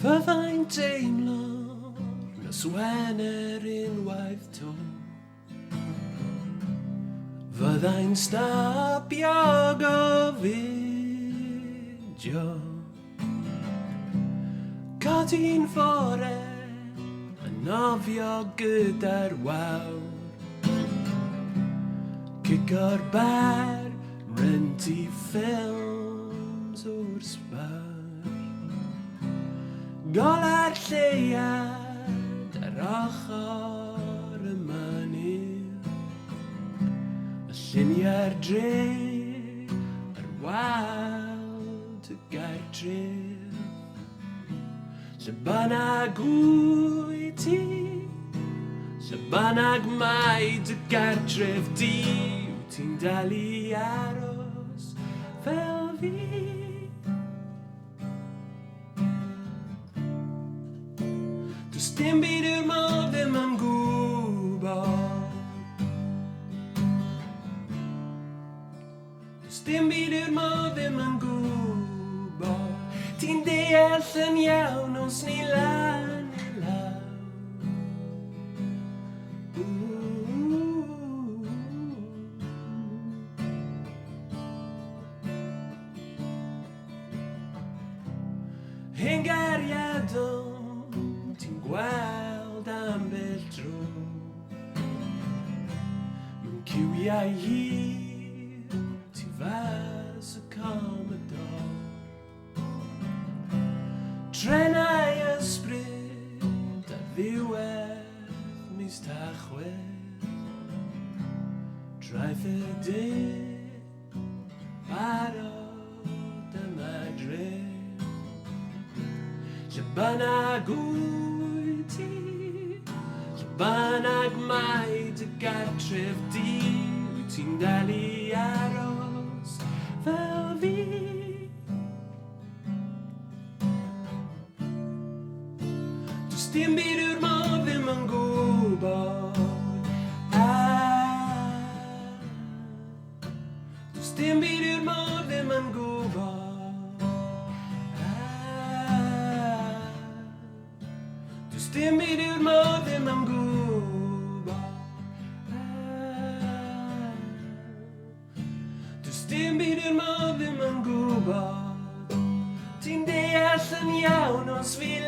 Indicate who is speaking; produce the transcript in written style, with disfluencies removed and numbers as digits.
Speaker 1: Fyddai'n teimlo nos Wener unwaith to. Fyddai'n stopio gofidio. Codi'n fore yn nofio gyda'r wawr. Cico'r bar, rentu ffilms o'r sbar. Golar lleiad ar ochr y mynydd. Y lluniau'r dre ar wal y gartref. Lle bynnag wyt ti, lle bynnag mai dy gartref di, wyt ti'n dal i aros fel fi. Does dim byd yw'r modd ddim yn gwybod. Does dim byd yw'r modd ddim yn gwybod. Ti'n deall yn iawn os ni lan i law. Hen gariadon ti'n gweld ambell tro. Mewn ciwiau hir ti fas y Commodore. Trenau ysbryd ar ddiwedd mis Tachwedd. Traeth y de barod am adref. Lle bynnag wyt ti, lle bynnag mai dy gartref di, wyt ti'n dal i aros fel fi. Does dim byd yw'r modd ddim yn gwybod. Does dim byd yw'r modd ddim yn gwybod. Does dim byd yw'r modd ddim yn gwybod. Does dim byd yw'r modd ddim yn gwybod. Ti'n deall yn iawn os fi